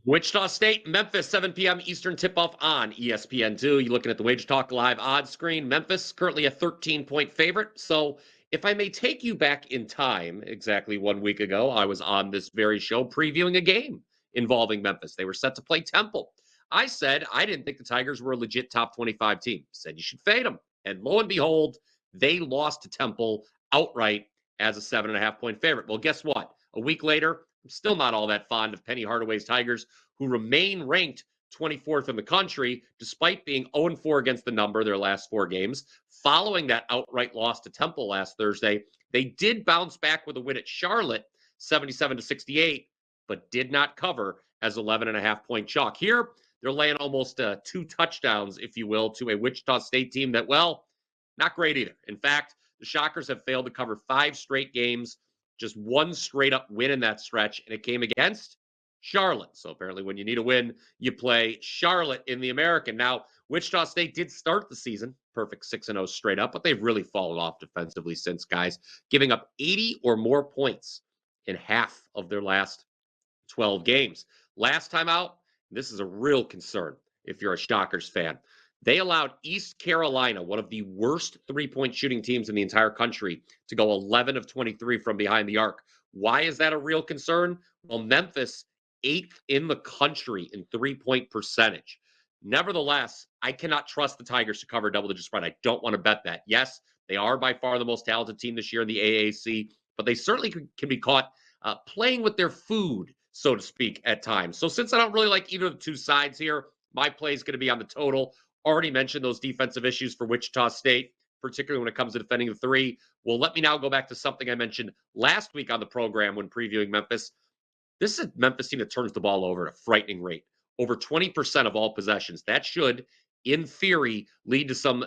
Wichita State, Memphis, 7 p.m. Eastern tip-off on ESPN2. You're looking at the WagerTalk live odds screen. Memphis currently a 13-point favorite. So if I may take you back in time, exactly 1 week ago, I was on this very show previewing a game involving Memphis. They were set to play Temple. I said I didn't think the Tigers were a legit top 25 team. Said you should fade them. And lo and behold, they lost to Temple outright as a 7.5-point favorite. Well, guess what? A week later, I'm still not all that fond of Penny Hardaway's Tigers, who remain ranked 24th in the country, despite being 0-4 against the number their last 4 games. Following that outright loss to Temple last Thursday, they did bounce back with a win at Charlotte, 77-68, but did not cover as 11.5-point chalk. Here, they're laying almost 2 touchdowns, if you will, to a Wichita State team that, well, not great either. In fact, the Shockers have failed to cover 5 straight games, just 1 straight up win in that stretch, and it came against Charlotte. So apparently when you need a win, you play Charlotte in the American. Now, Wichita State did start the season perfect 6-0 straight up, but they've really fallen off defensively since, guys, giving up 80 or more points in half of their last 12 games. Last time out, this is a real concern if you're a Shockers fan. They allowed East Carolina, one of the worst three-point shooting teams in the entire country, to go 11 of 23 from behind the arc. Why is that a real concern? Well, Memphis, 8th in the country in three-point percentage. Nevertheless, I cannot trust the Tigers to cover double-digit spread. I don't want to bet that. Yes, they are by far the most talented team this year in the AAC, but they certainly can be caught playing with their food, so to speak, at times. So since I don't really like either of the two sides here, my play is going to be on the total. Already mentioned those defensive issues for Wichita State, particularly when it comes to defending the three. Well, let me now go back to something I mentioned last week on the program when previewing Memphis. This is a Memphis team that turns the ball over at a frightening rate, over 20% of all possessions. That should, in theory, lead to some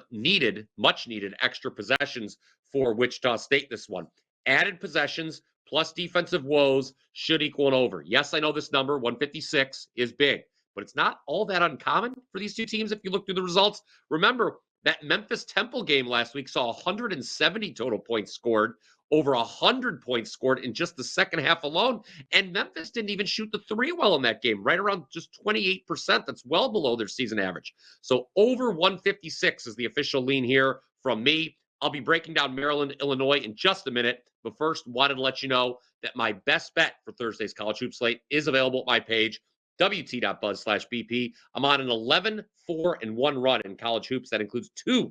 much needed extra possessions for Wichita State this one. Added possessions plus defensive woes should equal an over. Yes, I know this number, 156, is big, but it's not all that uncommon for these two teams if you look through the results. Remember, that Memphis Temple game last week saw 170 total points scored, over 100 points scored in just the second half alone. And Memphis didn't even shoot the three well in that game, right around just 28%. That's well below their season average. So over 156 is the official lean here from me. I'll be breaking down Maryland, Illinois in just a minute. But first, wanted to let you know that my best bet for Thursday's college hoop slate is available at my page, wt.buzz/BP. I'm on an 11-4-1 run in college hoops. That includes 2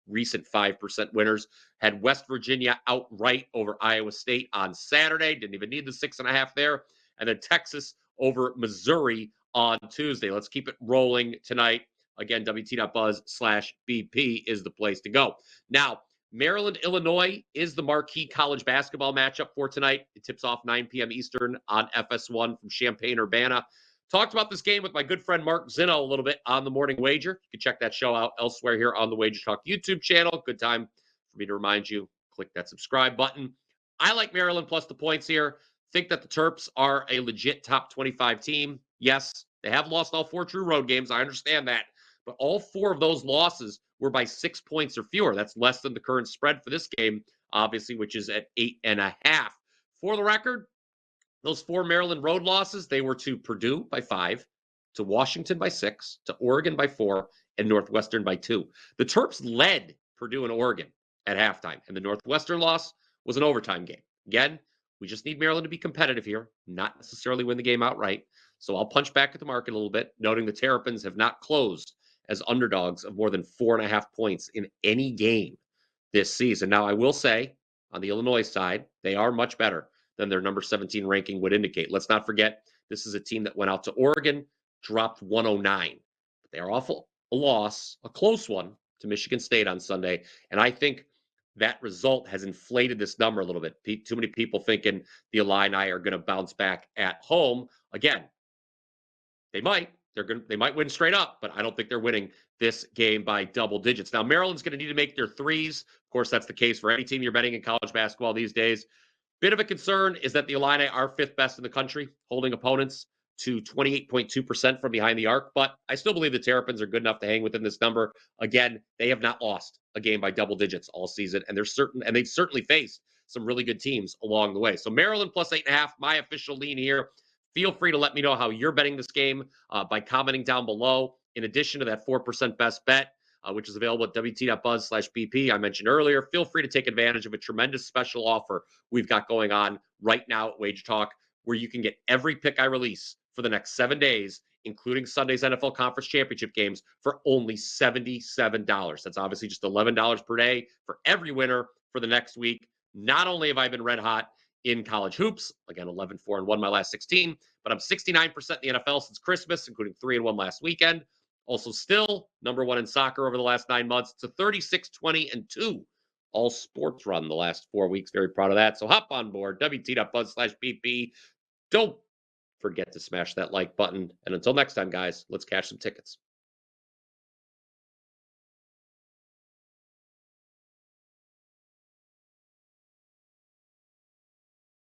recent 5% winners. Had West Virginia outright over Iowa State on Saturday. Didn't even need the 6.5 there. And then Texas over Missouri on Tuesday. Let's keep it rolling tonight. Again, wt.buzz/BP is the place to go. Now, Maryland, Illinois is the marquee college basketball matchup for tonight. It tips off 9 p.m. Eastern on FS1 from Champaign-Urbana. Talked about this game with my good friend Mark Zinno a little bit on the Morning Wager. You can check that show out elsewhere here on the WagerTalk YouTube channel. Good time for me to remind you, click that subscribe button. I like Maryland plus the points here. Think that the Terps are a legit top 25 team. Yes, they have lost all 4 true road games. I understand that. But all 4 of those losses were by 6 points or fewer. That's less than the current spread for this game, obviously, which is at 8.5. For the record, those 4 Maryland road losses, they were to Purdue by 5, to Washington by 6, to Oregon by 4, and Northwestern by 2. The Terps led Purdue and Oregon at halftime, and the Northwestern loss was an overtime game. Again, we just need Maryland to be competitive here, not necessarily win the game outright. So I'll punch back at the market a little bit, noting the Terrapins have not closed as underdogs of more than 4.5 points in any game this season. Now, I will say, on the Illinois side, they are much better than their number 17 ranking would indicate. Let's not forget, this is a team that went out to Oregon, dropped 109. But they are awful. A loss, a close one, to Michigan State on Sunday. And I think that result has inflated this number a little bit. Too many people thinking the Illini are going to bounce back at home. Again, they might. They might win straight up, but I don't think they're winning this game by double digits. Now, Maryland's going to need to make their threes. Of course, that's the case for any team you're betting in college basketball these days. Bit of a concern is that the Illini are 5th best in the country, holding opponents to 28.2% from behind the arc. But I still believe the Terrapins are good enough to hang within this number. Again, they have not lost a game by double digits all season, and they've certainly faced some really good teams along the way. So Maryland plus 8.5, my official lean here. Feel free to let me know how you're betting this game by commenting down below. In addition to that 4% best bet, which is available at wt.buzz/BP I mentioned earlier, feel free to take advantage of a tremendous special offer we've got going on right now at WagerTalk, where you can get every pick I release for the next 7 days, including Sunday's NFL Conference Championship games, for only $77. That's obviously just $11 per day for every winner for the next week. Not only have I been red hot in college hoops, again, 11-4-1 my last 16, but I'm 69% in the NFL since Christmas, including 3-1 last weekend. Also, still number one in soccer over the last 9 months. It's a 36-20-2 all sports run the last 4 weeks. Very proud of that. So hop on board, wt.buzz/BP. Don't forget to smash that like button. And until next time, guys, let's cash some tickets.